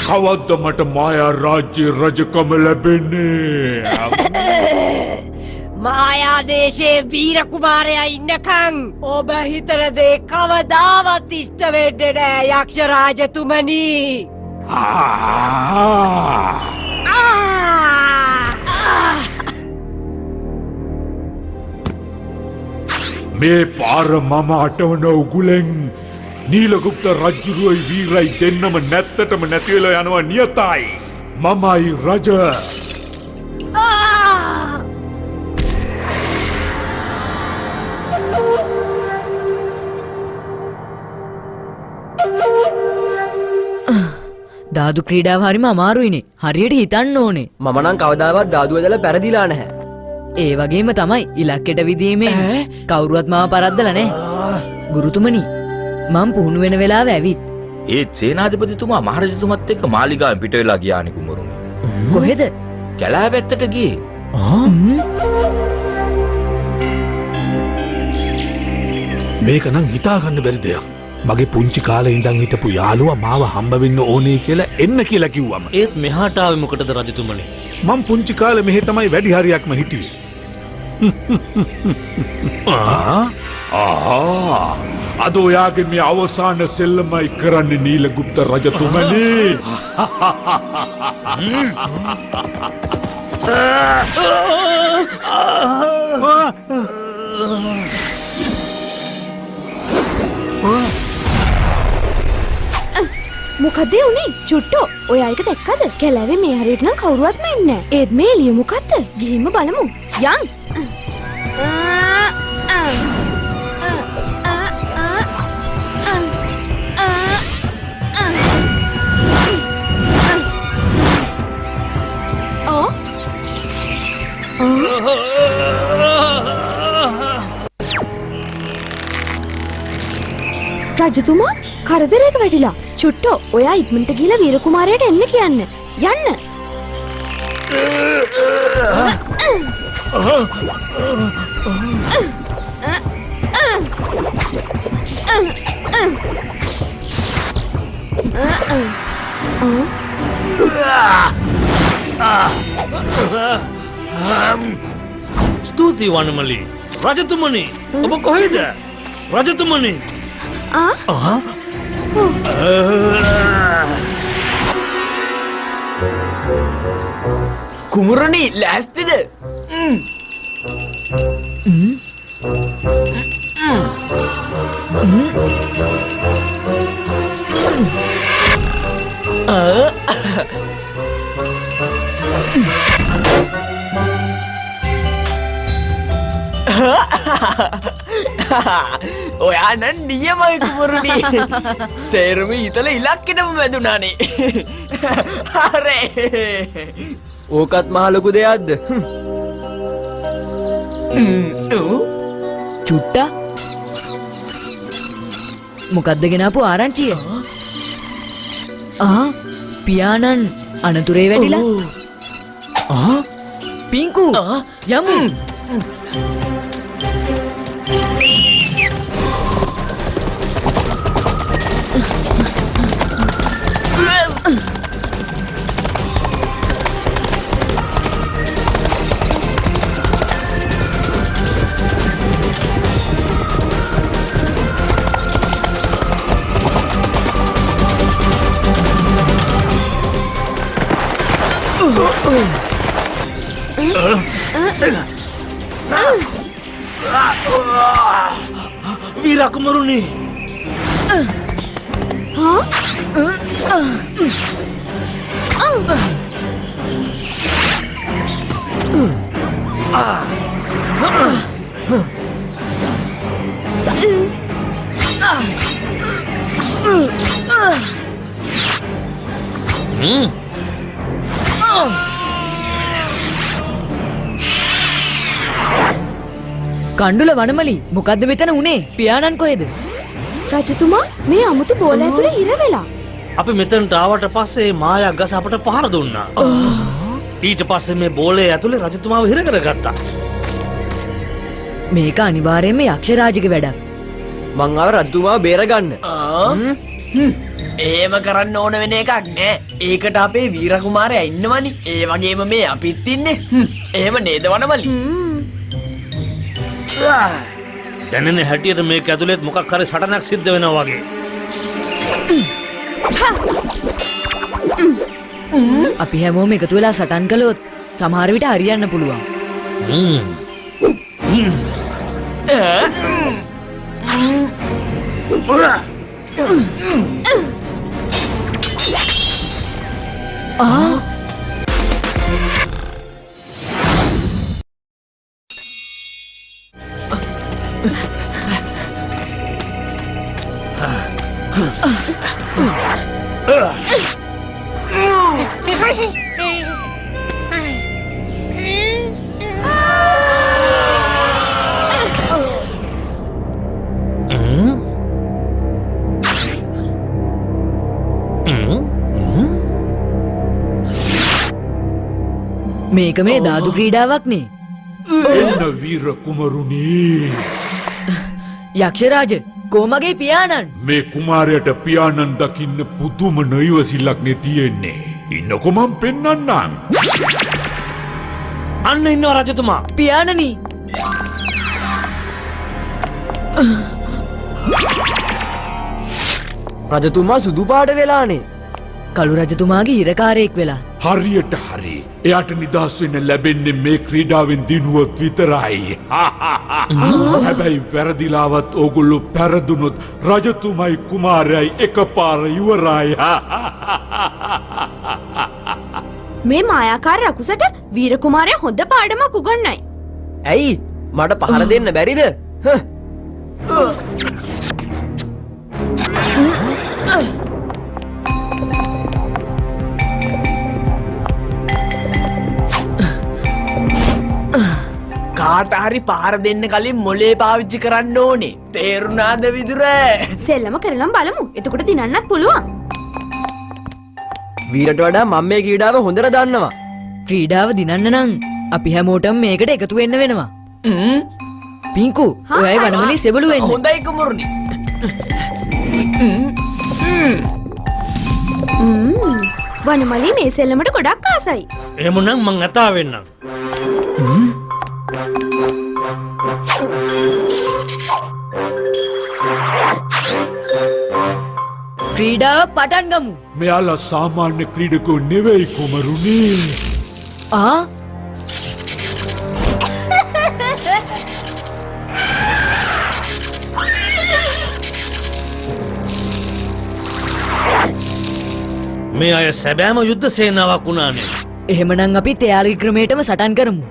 කවද්ද මට මායා රාජ්‍ය රජකම ලැබෙන්නේ? මායා දේශයේ වීර කුමාරයා ඉන්නකන් ඔබ හිතන දේ කවදාවත් ඉෂ්ට වෙන්නේ නෑ යක්ෂ රාජතුමනි. මේ පාර මම අටවන උගුලෙන් නීලගුප්ත රජුරුවයි වීරයි දෙන්නම නැත්තටම නැතිවෙලා යනවා නියතයි. මමයි රජ. දාදු ක්‍රීඩාව හරිම අමාරුයිනේ. හරියට හිතන්න ඕනේ. මම නම් කවදාවත් දාදුව දැලා පෙරදිලා නැහැ. ඒ වගේම තමයි ඉලක්කයට විදීමේ කවුරුවත් මාව පරද්දලා නැහැ. ගුරුතුමනි මම පුහුණු වෙන වෙලාව ඇවිත්. ඒත් සේනාධිපතිතුමා මහරජතුමත් එක්ක මාලිගාවෙන් පිට වෙලා ගියානි කුමරුනි. කොහෙද? කැලෑ පැත්තට ගියේ. මේක නම් හිතා ගන්න බැරි දෙයක්. මගේ පුංචි කාලේ ඉඳන් හිටපු යාළුවා මාව හම්බ වෙන්න ඕනේ කියලා එන්න කියලා කිව්වම. ඒත් මෙහාට ආවේ මොකටද රජතුමනි? මම පුංචි කාලේ මෙහෙ තමයි වැඩි හරියක්ම හිටියේ. අද ඔයාගේ මේ අවසාන සෙල්ලමයි කරන්නේ නීලගුප්ත රජතුමනි. මොකද උනේ? චුට්ටෝ ඔයා එක දැක්කද? කැලෑවේ මේ හරියට නම් කවුරුවත්ම ඉන්නේ නැහැ. ඒත් මේ එළිය මොකද්ද? ගිහින්ම බලමු. යන්. රජතුමා කරදරයක වැටිලා. චුට්ටෝ ඔයා ඉක්මනට ගිහලා වීර කුමාරයාට එන්න කියන්න. යන්න. ස්තුතියි වනමලි. රජතුමනි ඔබ කොහෙද? රජතුමනි. කුමරුනි ලෑස්තිද? ඔයා නම් නියමයි කුමරුනි. සේරම හිතල ඉලක්කෙටම වැදුනානේ. හරි. ඕකත් මහ ලොකු දෙයක්ද? චුට්ටා මොකද්ද ගෙනාපු ආරංචිය? පියාණන් අනතුරේ වැටිලා. පිංකු යමු. වීරා කුමරුනි. කණ්ඩුල වනමලි මොකද්ද මෙතන උනේ? පියාණන් කොහෙද? රජතුමා මේ අමුතු බෝල ඇතුලේ ඉර වෙලා. අපි මෙතනට ආවට පස්සේ මායා ගස අපට පහර දුන්නා. ඊට පස්සේ මේ බෝලේ ඇතුලේ රජතුමාව හිර කරගත්තා. මේක අනිවාර්යයෙන්ම යක්ෂරාජගේ වැඩක්. මං ආව රජතුමාව බේරගන්න. ඒම කරන්න ඕන වෙන එකක් නෑ. ඒකට අපේ වීර කුමාරයා ඉන්නවනි. ඒ වගේම මේ අපිත් ඉන්නේ. එහෙම නේද වනමලි? දැනෙන හැටියට මේක ඇතුළෙත් මොකක් හරි සටනක් සිද්ධ වෙනවා වගේ. අපි හැමෝම එකතු වෙලා සටන් කළොත් සමහර විට හරියන්න පුළුවන්. මේක මේ දාදු ක්‍රීඩාවක් නේ. එන්න වීර කුමරුනි. යක්ෂරාජ කොමගේ පියාණන්? මේ කුමාරයට පියාණන් දකින්න පුදුම නොයිවසිල්ලක් නේ තියෙන්නේ. ඉන්නකො මම පෙන්නන්නම්. අන්න ඉන්නවා රජතුමා. පියාණනි. රජතුමා සුදු පාට වෙලානේ. කළු රජතුමාගේ හිරකාරයෙක් වෙලා. හරියට හරි. එයාට නිදහස් වෙන්න ලැබෙන්නේ මේ ක්‍රීඩාවෙන් දිනුවොත් විතරයි. හැබැයි වැරදිලාවත් ඕගොල්ලෝ පැරදුනොත් රජතුමයි කුමාරයයි එකපාර ඉවරයි. මේ මායාකාර රකුසට වීර කුමාරයා හොඳ පාඩමක් උගන්වයි. ඇයි? මට පහර දෙන්න බැරිද? කාට හරි පහර දෙන්න කලින් මොලේ පාවිච්චි කරන්න ඕනේ. තේරුණාද විදුර? සෙල්ලම කරලම් බලමු. එතකොට දිනන්නත් පුළුවන්. වීරට වඩා මම මේ ක්‍රීඩාව හොඳට දන්නවා. ක්‍රීඩාව දිනන්න නම් අපි හැමෝටම මේකට එකතු වෙන්න වෙනවා. පිංකු ඔයයි වනමලි සෙබළු වෙන්න. හොඳයි කුමරුනි. වනමලි මේ සෙල්ලමට ගොඩක් ආසයි. එහෙමනම් මං ඇතා වෙන්නම්. ක්‍රීඩාව පටන් ගමු. මෙයාලා සාමාන්‍ය ක්‍රීඩකෝ නෙවෙයි කුමරුනි. මේ අය සැබෑම යුද්ධ සේනාවක් වුණානේ. එහෙමනම් අපි එයාලගේ ක්‍රමයටම සටන් කරමු.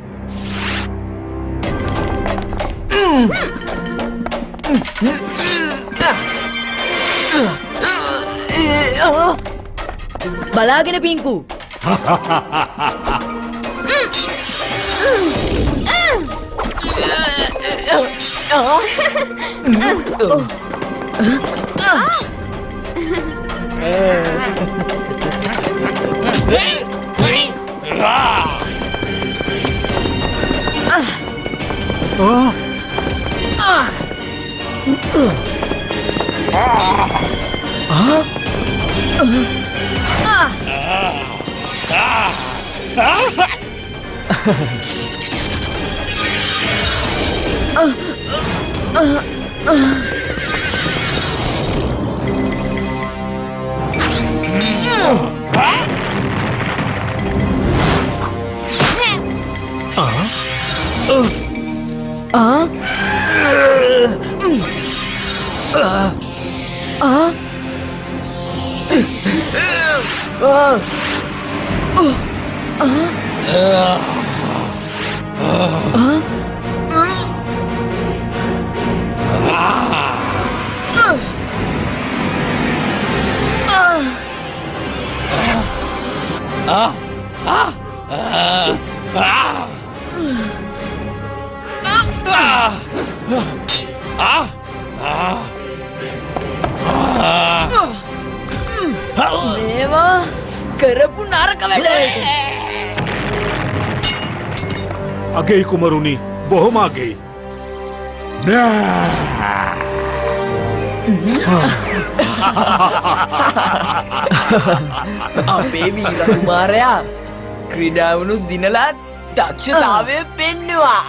බලාගෙන පිංකු. මේවා කරපු නරක වැඩ. අගේ කුමරුනි බොහොම අගේ. අපේ වීර කුමාරයා ක්‍රීඩාවනුත් දිනලා දක්ෂතාවය පෙන්නවා.